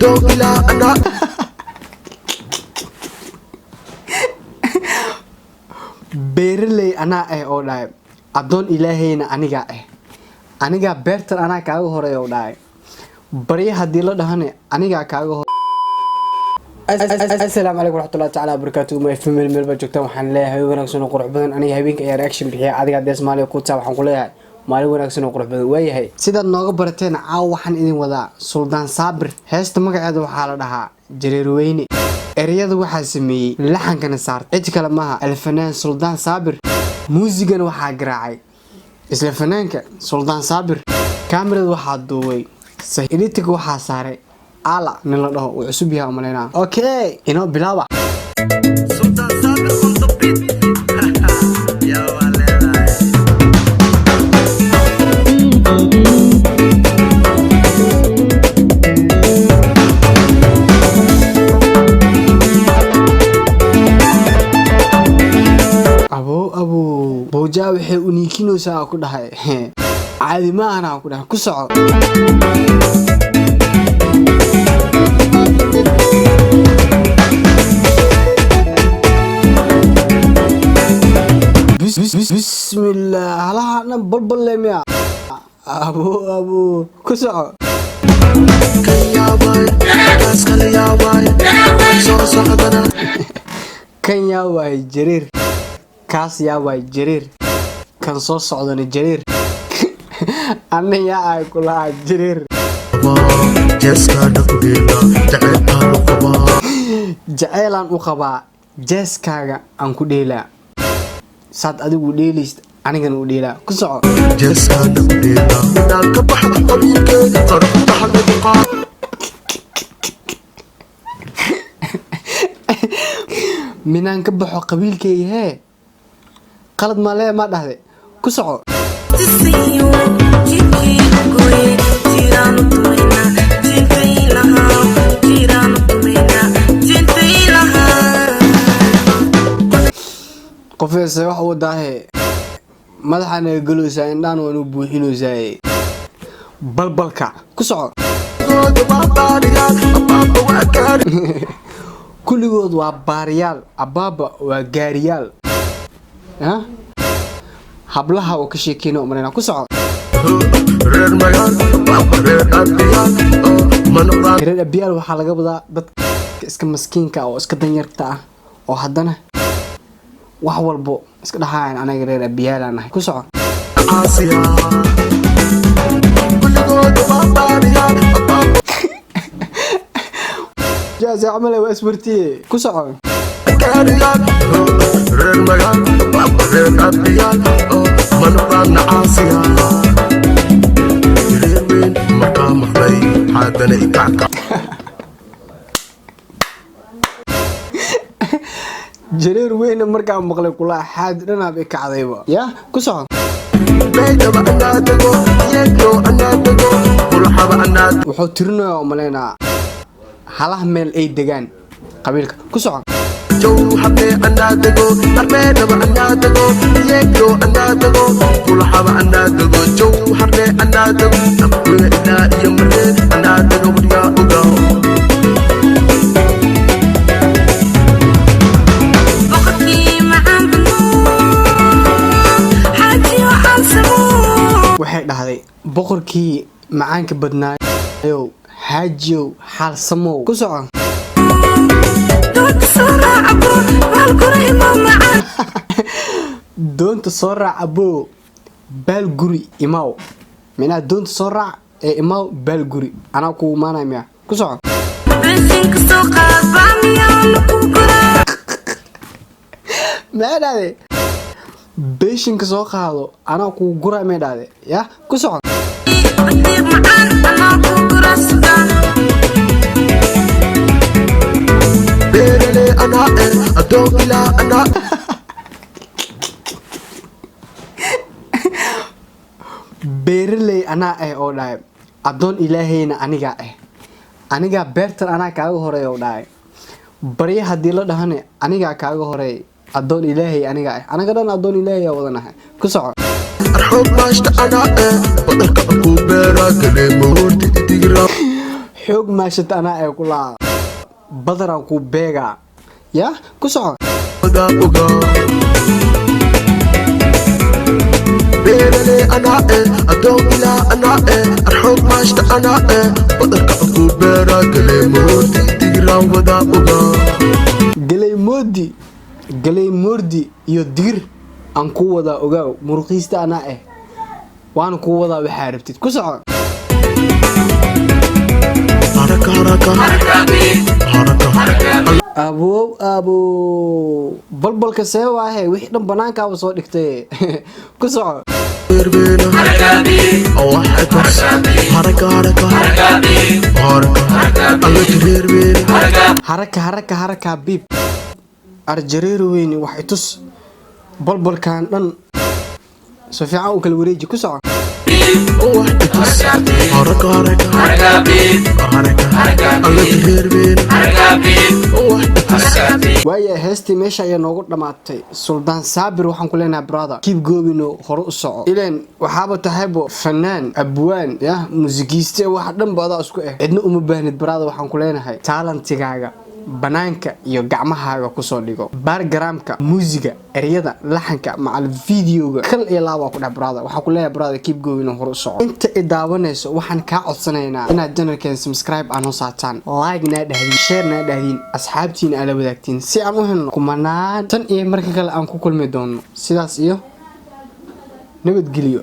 أدوق إلى أنا beerley anaa oo dhahay adoon ilaahayna aniga aniga beertan anaa kaaga horeey oo dhahay bari hadii la dhahane aniga kaaga hor السلام عليكم ورحمة الله تعالى وبركاته ما في مل بجوكتان waxaan leeyahay wanaagsan oo qurux badan aniga habeenka ayaa reaction bixiya adiga dees maaliyo ku taa waxaan ku leeyahay maalin wanaagsan oo qurux badan waayahay sidaad nooga barateen caaw waxaan idin wadaa Suldaan Saabir heesta magaceeda waxaa la dhahaa Jareer Weyne ereyada waxaa sameeyay laxankana saar cid kale maaha alfanaan Suldaan Saabir muusigana waxaa garaacay isla fanaanka Suldaan Saabir kaamirada waxaa duubay sahiilitig waxaa saaray ala nala dhaho uu cusub yahay umaleena okay inoo bilaaba Suldaan Saabir on the beat ya walaalahay abo booja waxay uniikinoosaa ku dhahay caadi ma ana ku dhahay ku soco بسم الله هلا أنا بلبل يا أبو كسر كان يا واي جرير كاس يا واي جرير كان صوص عدني جرير أنا يا كلها جرير جعلان وخبا جسكا أنكو ديلا saad adigu dheelist anigan u dheela ku soco jeesada ku dheela inaan ka baxdo qabiilkeeda qarxta halka minaan ka baxo qabiilkeeda hee qalad ma lee ma dhahday ku soco qofeesa wax uu daahe madaxana galoosa indhaan waanu buuxinoosaay balbalka ku soco kulligood waa baariyaal abaaba waa gaariyaal hablaha oo ka sheekeyna umarayna ku soco reer abiyaal waxaa laga wadaa dadka iska maskiinka oo iska danyarta ah oo haddana wax walbo iska dhaxaan anaga reer abiyaal aan ku soco جاز عمله واسبرتي ku soco reer magal reer abiyaal manqan aasiya reer weyn marka maxay hadana ikaka jareer weyn marka maqlay kula xaad dhanaab ay kacdayba ya ku soco wuxuu tirinayaa umaleena halaha meel ay degaan qabiilka ku soco jawhabne anadago darbeedaba anadago yeego anadago kulxaba anadago jawhabne anadago nabuna ila iyo marne anadago wadiga uga waxay dhahday boqorkii macaanka badnaayo haajiyo xaal samow ku soco doonta soo raac abo baal guri imaaw minaa doonta soo raac ee imaaw baal guri anaa ku imaanaya miya ku soco maxay dhahday beeshinka soo qaado anaa kuu gura may dhahday ya ku soco beerley anaa adoon ilaa anaa beerley anaa oo dhahay adoon ilaahayna aniga aniga beertan anaa kaaga horeey oo dhahay bari hadii la dhahane aniga kaaga horeey adoon ilaahay aniga anaga dhan adoon ilaahay wadanahay ku soco arxob maashta anaa badalka ku beera kale moorti tigira xoog ma maashad anaa ay ku laa badaraan ku beega ya ku soco beerale anaa adoon ilaa anaa arxoog maashta anaa badarka ku beera galeemoodi digiraan wadaa ogaa galeemoodi iyo digir aan ku wadaa ogaaw muruqiista anaa waana ku wadaa waxaa rabtid ku soco abo balbalka see waahe wixii dhan banaankaaba soo dhigtay ku soco haraka biib arjareero weyni wax itus balbalkan dhan soo fiican u kala wareeji ku soco waaya heestii meesha ayaa noogu dhamaatay suldaan saabir waxaan ku leenahay brother keep going hore u soco ileen waxaaba tahaybo fanaan abwaan ya muusikiiste wax dhan baada isku cidna uma baahnid brother waxaan ku leenahay talentigaaga banaanka iyo gacmahaaga ku soo dhigo backgroundka musiga ereyada laxanka macal videoga kal iyo laaba ku dhax brother waxa ku leeyahay brother keep going hore u soco inta i daawanayso waxaan ka codsanaynaa inaad channelkan subscribe aan u saataan like na dhahdin share na dhahdin asxaabtiina ala wadaagtiin si aan u helno kumanaan tan iyo marka kale aan ku kulmi doono sidaas iyo nabadgelyo